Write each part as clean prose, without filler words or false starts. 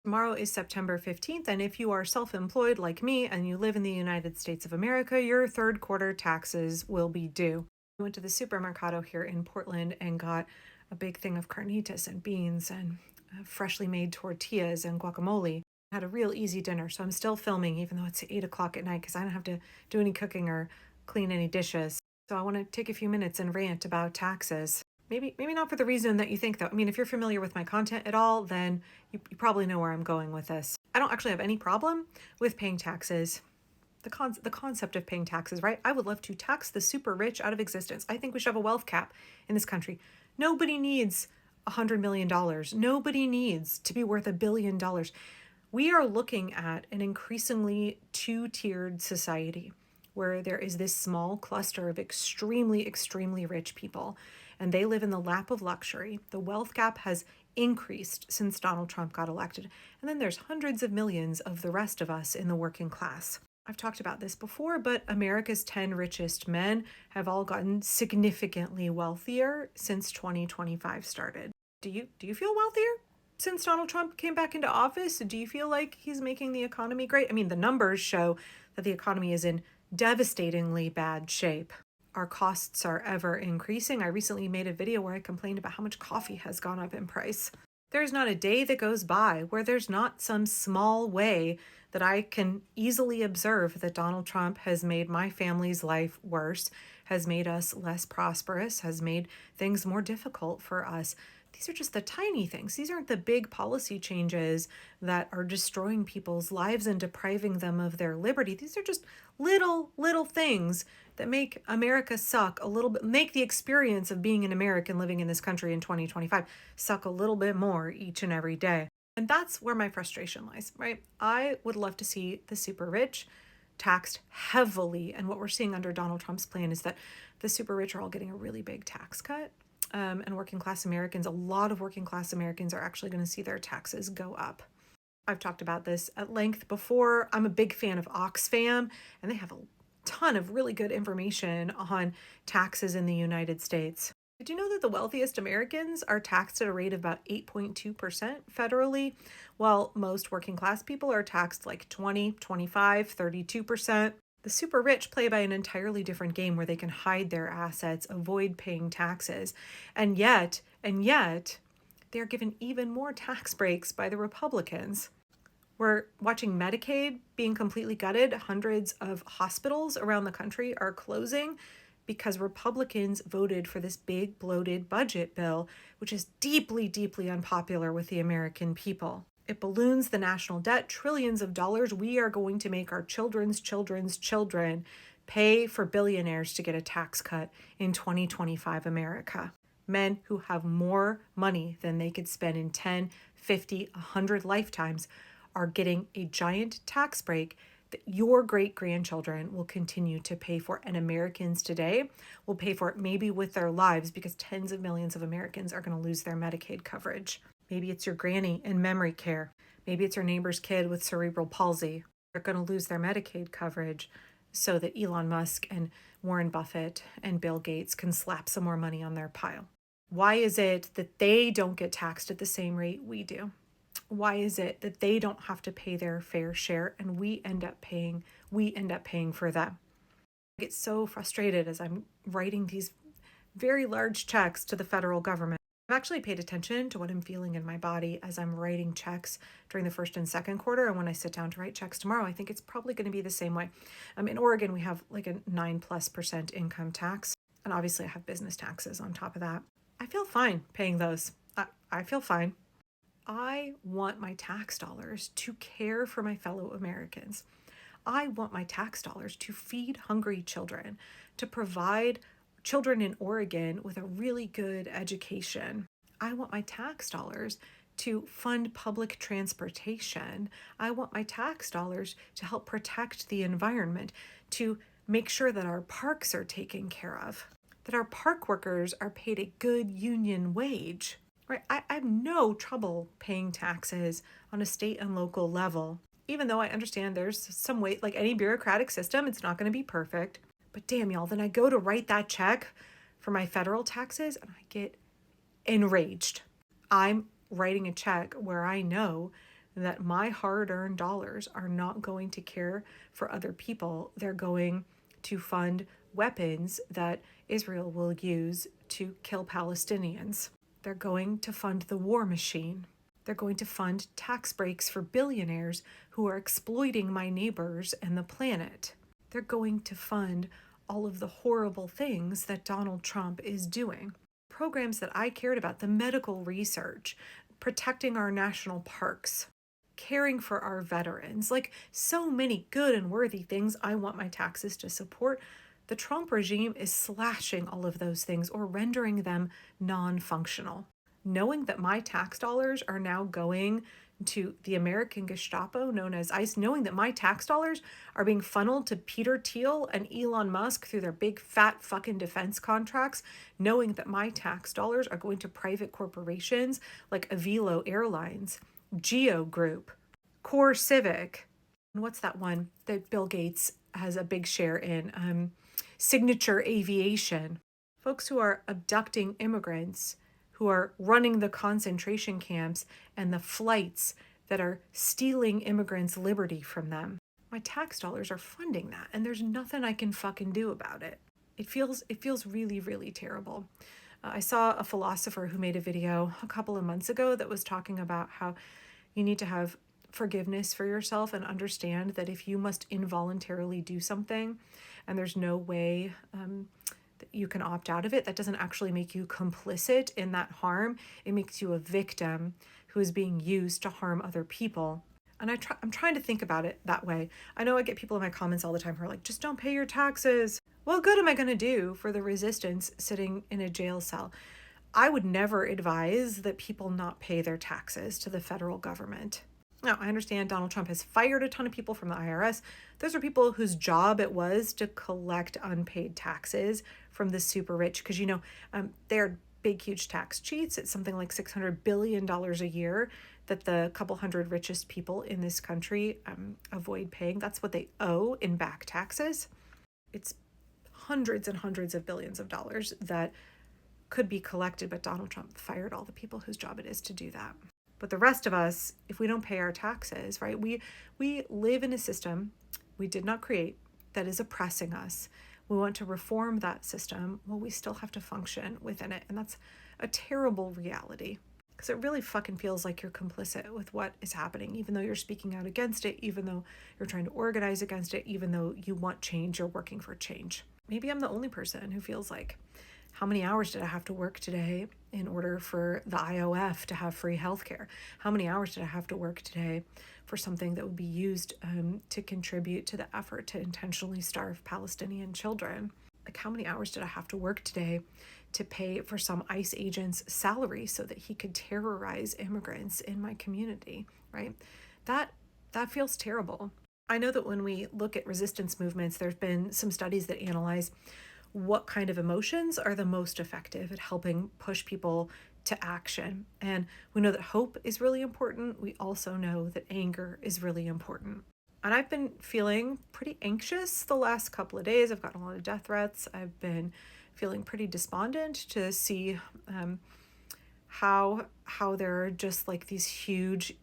Tomorrow is September 15th, and if you are self-employed like me and you live in the United States of America, your third quarter taxes will be due. I went to the supermercado here in Portland and got a big thing of carnitas and beans and freshly made tortillas and guacamole. I had a real easy dinner, so I'm still filming even though it's 8 o'clock at night because I don't have to do any cooking or clean any dishes. So I want to take a few minutes and rant about taxes. Maybe not for the reason that you think, though. I mean, if you're familiar with my content at all, then you probably know where I'm going with this. I don't actually have any problem with paying taxes. The concept of paying taxes, right? I would love to tax the super rich out of existence. I think we should have a wealth cap in this country. Nobody needs $100 million. Nobody needs to be worth $1 billion. We are looking at an increasingly two-tiered society where there is this small cluster of extremely rich people, and they live in the lap of luxury. The wealth gap has increased since Donald Trump got elected. And then there's hundreds of millions of the rest of us in the working class. I've talked about this before, but America's 10 richest men have all gotten significantly wealthier since 2025 started. Do you feel wealthier since Donald Trump came back into office? Do you feel like he's making the economy great? I mean, the numbers show that the economy is in devastatingly bad shape. Our costs are ever increasing. I recently made a video where I complained about how much coffee has gone up in price. There's not a day that goes by where there's not some small way that I can easily observe that Donald Trump has made my family's life worse, has made us less prosperous, has made things more difficult for us. These are just the tiny things. These aren't the big policy changes that are destroying people's lives and depriving them of their liberty. These are just little things that make America suck a little bit, make the experience of being an American living in this country in 2025 suck a little bit more each and every day. And that's where my frustration lies, right? I would love to see the super rich taxed heavily. And what we're seeing under Donald Trump's plan is that the super rich are all getting a really big tax cut. And working class Americans, a lot of working class Americans are actually going to see their taxes go up. I've talked about this at length before. I'm a big fan of Oxfam, and they have a ton of really good information on taxes in the United States. Did you know that the wealthiest Americans are taxed at a rate of about 8.2% federally, while most working class people are taxed like 20, 25, 32%? The super rich play by an entirely different game where they can hide their assets, avoid paying taxes, and yet, they're given even more tax breaks by the Republicans. We're watching Medicaid being completely gutted. Hundreds of hospitals around the country are closing because Republicans voted for this big bloated budget bill, which is deeply unpopular with the American people. It balloons the national debt, trillions of dollars. We are going to make our children's children pay for billionaires to get a tax cut in 2025 America. Men who have more money than they could spend in 10, 50, 100 lifetimes are getting a giant tax break that your great-grandchildren will continue to pay for. And Americans today will pay for it maybe with their lives because tens of millions of Americans are going to lose their Medicaid coverage. Maybe it's your granny in memory care. Maybe it's your neighbor's kid with cerebral palsy. They're going to lose their Medicaid coverage so that Elon Musk and Warren Buffett and Bill Gates can slap some more money on their pile. Why is it that they don't get taxed at the same rate we do? Why is it that they don't have to pay their fair share and we end up paying for them? I get so frustrated as I'm writing these very large checks to the federal government. I've actually paid attention to what I'm feeling in my body as I'm writing checks during the first and second quarter. And when I sit down to write checks tomorrow, I think it's probably going to be the same way. In Oregon, we have like a 9+% income tax. And obviously I have business taxes on top of that. I feel fine paying those. I feel fine. I want my tax dollars to care for my fellow Americans. I want my tax dollars to feed hungry children, to provide children in Oregon with a really good education. I want my tax dollars to fund public transportation. I want my tax dollars to help protect the environment, to make sure that our parks are taken care of, that our park workers are paid a good union wage. Right? I have no trouble paying taxes on a state and local level, even though I understand there's some way, like any bureaucratic system, it's not going to be perfect. But damn, y'all, then I go to write that check for my federal taxes and I get enraged. I'm writing a check where I know that my hard-earned dollars are not going to care for other people. They're going to fund weapons that Israel will use to kill Palestinians. They're going to fund the war machine. They're going to fund tax breaks for billionaires who are exploiting my neighbors and the planet. They're going to fund all of the horrible things that Donald Trump is doing. Programs that I cared about, the medical research, protecting our national parks, caring for our veterans, like so many good and worthy things I want my taxes to support. The Trump regime is slashing all of those things or rendering them non-functional. Knowing that my tax dollars are now going to the American Gestapo, known as ICE, knowing that my tax dollars are being funneled to Peter Thiel and Elon Musk through their big fat fucking defense contracts, knowing that my tax dollars are going to private corporations like Avilo Airlines, Geo Group, Core Civic, and what's that one that Bill Gates has a big share in? Signature Aviation. Folks who are abducting immigrants, who are running the concentration camps and the flights that are stealing immigrants' liberty from them. My tax dollars are funding that, and there's nothing I can fucking do about it. It feels really, really terrible. I saw a philosopher who made a video a couple of months ago that was talking about how you need to have forgiveness for yourself and understand that if you must involuntarily do something and there's no way that you can opt out of it, that doesn't actually make you complicit in that harm. It makes you a victim who is being used to harm other people. And I'm trying to think about it that way. I know I get people in my comments all the time who are like, just don't pay your taxes. What good am I going to do for the resistance sitting in a jail cell? I would never advise that people not pay their taxes to the federal government. Now, I understand Donald Trump has fired a ton of people from the IRS. Those are people whose job it was to collect unpaid taxes from the super rich because, they're big, huge tax cheats. It's something like $600 billion a year that the couple hundred richest people in this country avoid paying. That's what they owe in back taxes. It's hundreds and hundreds of billions of dollars that could be collected, but Donald Trump fired all the people whose job it is to do that. But the rest of us, if we don't pay our taxes, right, we live in a system we did not create that is oppressing us. We want to reform that system. Well, we still have to function within it. And that's a terrible reality because it really fucking feels like you're complicit with what is happening, even though you're speaking out against it, even though you're trying to organize against it, even though you want change, you're working for change. Maybe I'm the only person who feels like, how many hours did I have to work today in order for the IOF to have free healthcare? How many hours did I have to work today for something that would be used to contribute to the effort to intentionally starve Palestinian children? Like, how many hours did I have to work today to pay for some ICE agent's salary so that he could terrorize immigrants in my community, right? That feels terrible. I know that when we look at resistance movements, there's been some studies that analyze what kind of emotions are the most effective at helping push people to action. And we know that hope is really important. We also know that anger is really important. And I've been feeling pretty anxious the last couple of days. I've gotten a lot of death threats. I've been feeling pretty despondent to see how there are just like these huge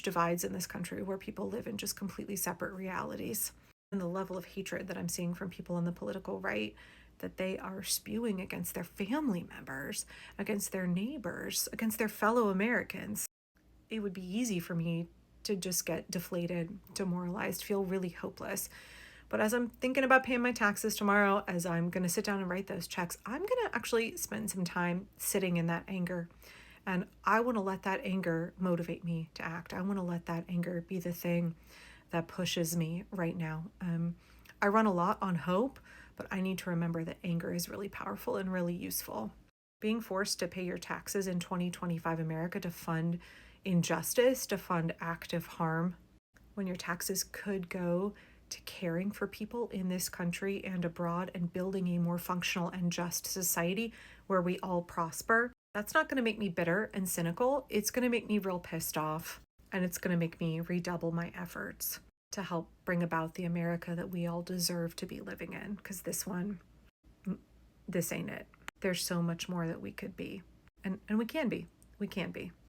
divides in this country where people live in just completely separate realities. And the level of hatred that I'm seeing from people on the political right, that they are spewing against their family members, against their neighbors, against their fellow Americans. It would be easy for me to just get deflated, demoralized, feel really hopeless. But as I'm thinking about paying my taxes tomorrow, as I'm going to sit down and write those checks, I'm going to actually spend some time sitting in that anger. And I want to let that anger motivate me to act. I want to let that anger be the thing that pushes me right now. I run a lot on hope, but I need to remember that anger is really powerful and really useful. Being forced to pay your taxes in 2025 America to fund injustice, to fund active harm, when your taxes could go to caring for people in this country and abroad and building a more functional and just society where we all prosper, that's not going to make me bitter and cynical. It's going to make me real pissed off, and it's going to make me redouble my efforts to help bring about the America that we all deserve to be living in, because this ain't it. There's so much more that we could be, and we can be.